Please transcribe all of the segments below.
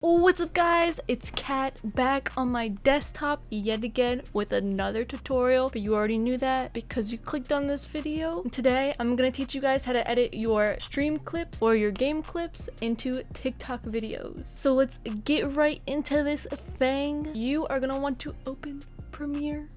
What's up guys, it's Kat back on my desktop yet again with another tutorial, but you already knew that because you clicked on this video. Today I'm gonna teach you guys how to edit your stream clips or your game clips into TikTok videos. So let's get right into this thing. You are gonna want to open Premiere.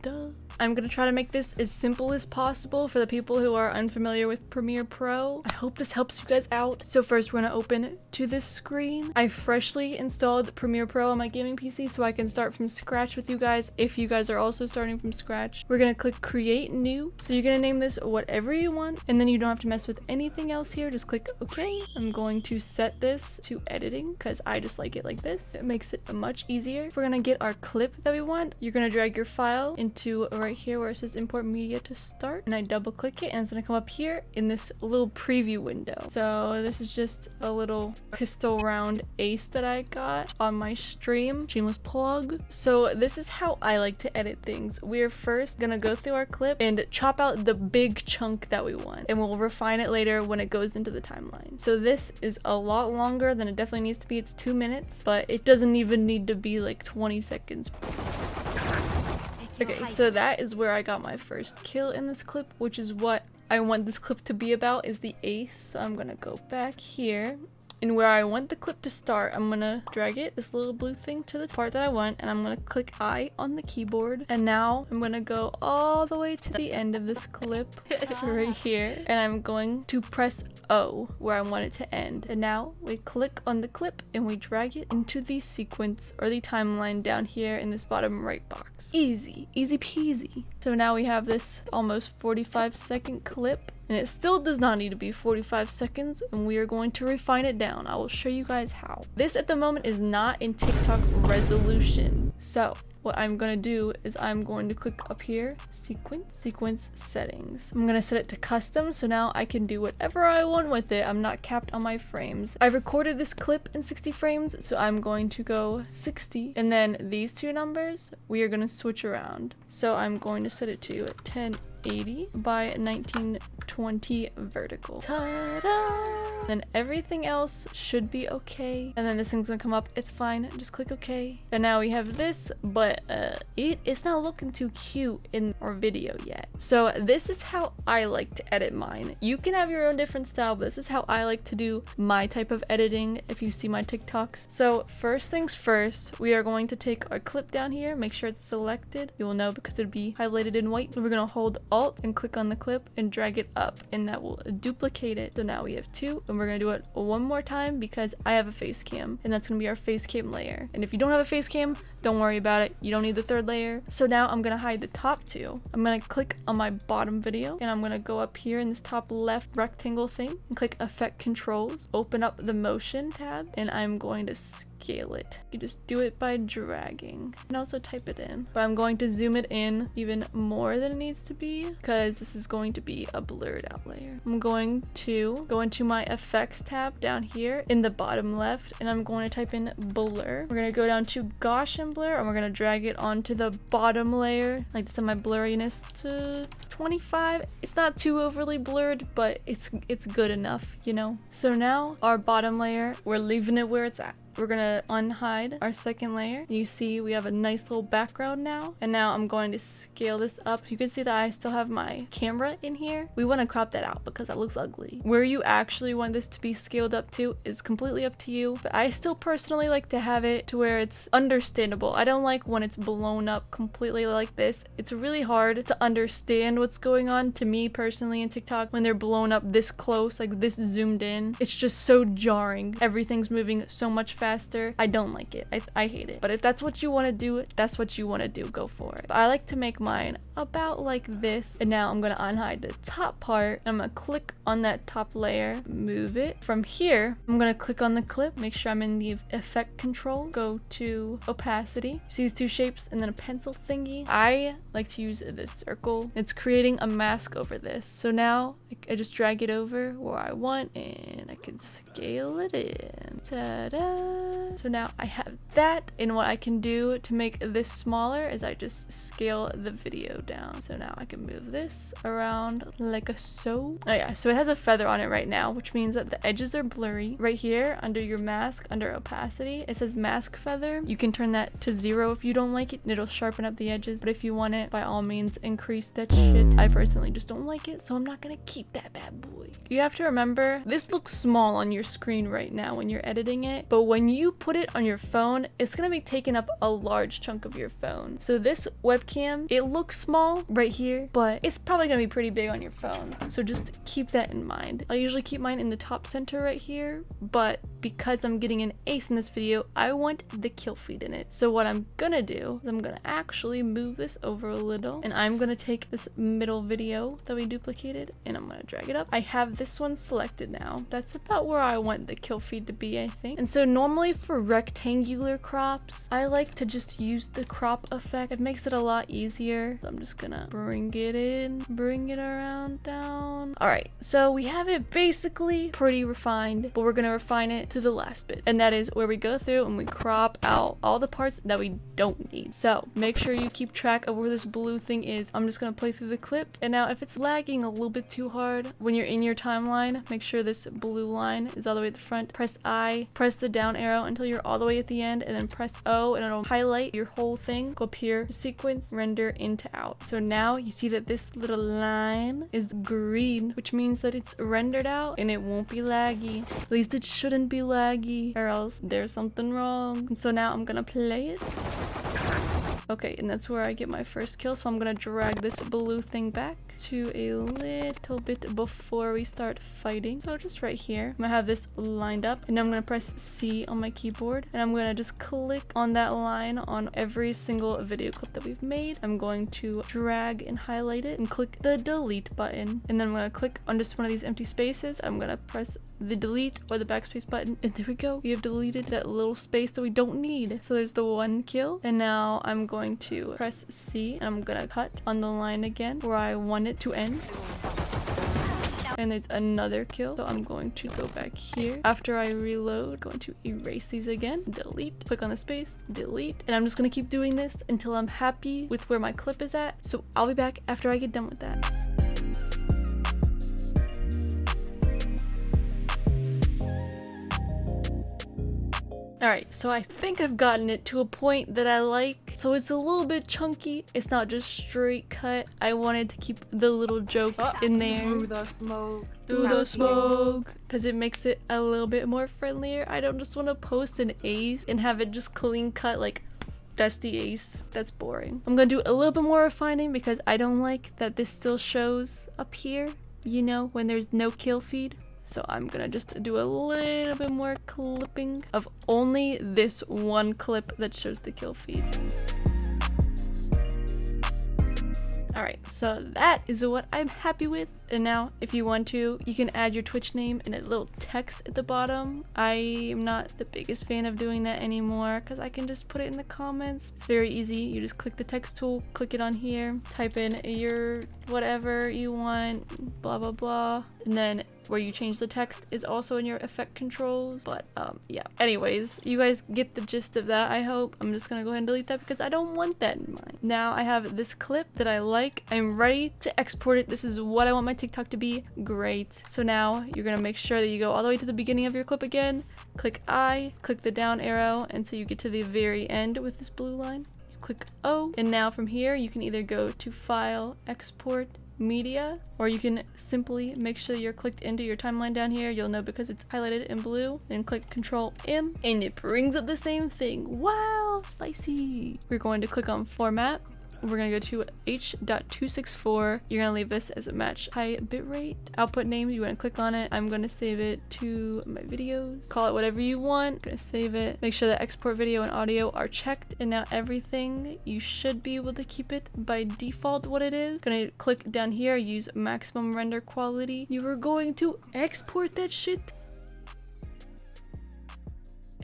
Duh. I'm gonna try to make this as simple as possible for the people who are unfamiliar with Premiere Pro. I hope this helps you guys out. So first we're gonna open to this screen. I freshly installed Premiere Pro on my gaming PC so I can start from scratch with you guys if you guys are also starting from scratch. We're gonna click create new. So you're gonna name this whatever you want and then you don't have to mess with anything else here. Just click OK. I'm going to set this to editing because I just like it like this. It makes it much easier. We're gonna get our clip that we want. You're gonna drag your file into right here where it says import media to start, and I double click it and it's gonna come up here in this little preview window. So this is just a little pistol round ace that I got on my stream. Shameless plug. So this is how I like to edit things. We're first gonna go through our clip and chop out the big chunk that we want, and we'll refine it later when it goes into the timeline. So this is a lot longer than it definitely needs to be. It's 2 minutes, but it doesn't even need to be like 20 seconds. Okay, so that is where I got my first kill in this clip, which is what I want this clip to be about, is the ace. So I'm gonna go back here, and where I want the clip to start, I'm gonna drag it, this little blue thing, to the part that I want, and I'm gonna click I on the keyboard. And now I'm gonna go all the way to the end of this clip right here, and I'm going to press O where I want it to end. And now we click on the clip and we drag it into the sequence or the timeline down here in this bottom right box. Easy peasy. So now we have this almost 45-second clip, and it still does not need to be 45 seconds, and we are going to refine it down. I will show you guys how. This at the moment is not in TikTok resolution. So what I'm gonna do is I'm going to click up here, sequence settings. I'm gonna set it to custom, so now I can do whatever I want with it. I'm not capped on my frames. I recorded this clip in 60 frames, so I'm going to go 60. And then these two numbers, we are gonna switch around. So I'm going to set it to 1080 by 1920 vertical. Ta-da! Then everything else should be okay. And then this thing's gonna come up. It's fine. Just click OK. And now we have this, but it's not looking too cute in our video yet. So this is how I like to edit mine. You can have your own different style, but this is how I like to do my type of editing if you see my TikToks. So first things first, we are going to take our clip down here, make sure it's selected. You will know because it'll be highlighted in white. So we're gonna hold Alt and click on the clip and drag it up, and that will duplicate it. So now we have two, and we're gonna do it one more time because I have a face cam, and that's gonna be our face cam layer. And if you don't have a face cam, don't worry about it. You don't need the third layer. So now I'm gonna hide the top two. I'm gonna click on my bottom video, and I'm gonna go up here in this top left rectangle thing and click effect controls, open up the motion tab, and I'm going to scale it. You just do it by dragging and also type it in, but I'm going to zoom it in even more than it needs to be because this is going to be a blurred out layer. I'm going to go into my effects tab down here in the bottom left, and I'm going to type in blur. We're going to go down to Gaussian blur, and we're going to drag it onto the bottom layer. I like to set my blurriness to 25. It's not too overly blurred, but it's good enough, you know. So now our bottom layer, we're leaving it where it's at. We're gonna unhide our second layer. You see we have a nice little background now. And now I'm going to scale this up. You can see that I still have my camera in here. We want to crop that out because that looks ugly. Where you actually want this to be scaled up to is completely up to you. But I still personally like to have it to where it's understandable. I don't like when it's blown up completely like this. It's really hard to understand what's going on to me personally in TikTok when they're blown up this close, like this zoomed in. It's just so jarring. Everything's moving so much faster. I don't like it. I hate it. But if that's what you want to do, that's what you want to do. Go for it. But I like to make mine about like this. And now I'm going to unhide the top part. I'm going to click on that top layer, move it. From here, I'm going to click on the clip, make sure I'm in the effect control, go to opacity. See these two shapes and then a pencil thingy. I like to use this circle. It's creating a mask over this. So now I just drag it over where I want, and I can scale it in. Ta-da! So now I have that, and what I can do to make this smaller is I just scale the video down. So now I can move this around like a so. Oh yeah, so it has a feather on it right now, which means that the edges are blurry. Right here under your mask, under opacity, it says mask feather. You can turn that to 0 if you don't like it, and it'll sharpen up the edges. But if you want it, by all means increase that shit. I personally just don't like it, so I'm not gonna keep that bad boy. You have to remember, this looks small on your screen right now when you're editing it, but when you put it on your phone, it's gonna be taking up a large chunk of your phone. So this webcam, it looks small right here, but it's probably gonna be pretty big on your phone. So just keep that in mind. I usually keep mine in the top center right here, but because I'm getting an ace in this video, I want the kill feed in it. So what I'm gonna do is I'm gonna actually move this over a little, and I'm gonna take this middle video that we duplicated and I'm gonna drag it up. I have this one selected now. That's about where I want the kill feed to be, I think. And so normally for rectangular crops, I like to just use the crop effect. It makes it a lot easier. So I'm just gonna bring it in, bring it around down. All right, so we have it basically pretty refined, but we're gonna refine it to the last bit, and that is where we go through and we crop out all the parts that we don't need. So make sure you keep track of where this blue thing is. I'm just gonna play through the clip, and now if it's lagging a little bit too hard when you're in your timeline, make sure this blue line is all the way at the front. Press I, press the down arrow until you're all the way at the end, and then press O and it'll highlight your whole thing. Go up here, sequence, render into out. So now you see that this little line is green, which means that it's rendered out and it won't be laggy. At least it shouldn't be laggy, or else there's something wrong. And so now I'm gonna play it. Okay, and that's where I get my first kill, so I'm gonna drag this blue thing back to a little bit before we start fighting. So just right here, I'm gonna have this lined up, and I'm gonna press C on my keyboard, and I'm gonna just click on that line on every single video clip that we've made. I'm going to drag and highlight it and click the delete button, and then I'm gonna click on just one of these empty spaces. I'm gonna press the delete or the backspace button, and there we go. We have deleted that little space that we don't need. So there's the one kill, and now I'm going to press C, and I'm gonna cut on the line again where I want it to end. And there's another kill, so I'm going to go back here. After I reload, going to erase these again, delete, click on the space, delete, and I'm just gonna keep doing this until I'm happy with where my clip is at. So I'll be back after I get done with that. Alright, so I think I've gotten it to a point that I like. So it's a little bit chunky. It's not just straight cut. I wanted to keep the little jokes in there. Through the smoke. Through the smoke. Because it makes it a little bit more friendlier. I don't just want to post an ace and have it just clean cut like that's the ace. That's boring. I'm gonna do a little bit more refining because I don't like that this still shows up here, you know, when there's no kill feed. So I'm gonna just do a little bit more clipping of only this one clip that shows the kill feed. Alright, so that is what I'm happy with. And now, if you want to, you can add your Twitch name and a little text at the bottom. I am not the biggest fan of doing that anymore because I can just put it in the comments. It's very easy. You just click the text tool, click it on here, type in your whatever you want, blah blah blah, and then where you change the text is also in your effect controls. But yeah, anyways, you guys get the gist of that, I hope. I'm just gonna go ahead and delete that because I don't want that in mine. Now I have this clip that I like. I'm ready to export it. This is what I want my TikTok to be. Great. So now you're gonna make sure that you go all the way to the beginning of your clip again, click I, click the down arrow until you get to the very end with this blue line. You click O, and now from here you can either go to File, Export, Media, or you can simply make sure you're clicked into your timeline down here. You'll know because it's highlighted in blue. Then click Control M and it brings up the same thing. Wow, spicy. We're going to click on Format. We're gonna go to H.264. You're gonna leave this as a match high bitrate. Output name, you wanna click on it. I'm gonna save it to my videos. Call it whatever you want. Gonna save it. Make sure that export video and audio are checked. And now everything, you should be able to keep it by default what it is. Gonna click down here, use maximum render quality. You are going to export that shit.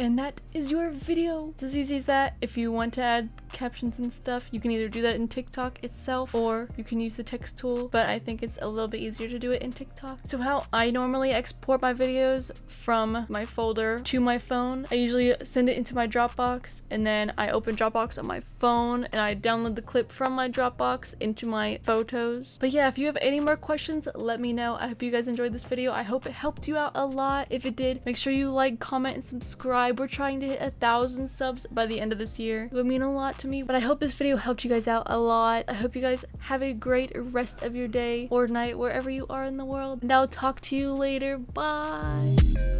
And that is your video. It's as easy as that. If you want to add captions and stuff. You can either do that in TikTok itself or you can use the text tool, but I think it's a little bit easier to do it in TikTok. So how I normally export my videos from my folder to my phone, I usually send it into my Dropbox, and then I open Dropbox on my phone and I download the clip from my Dropbox into my photos. But yeah, if you have any more questions, let me know. I hope you guys enjoyed this video. I hope it helped you out a lot. If it did, make sure you like, comment, and subscribe. We're trying to hit 1,000 subs by the end of this year. It would mean a lot to me, but I hope this video helped you guys out a lot. I hope you guys have a great rest of your day or night wherever you are in the world, and I'll talk to you later. Bye.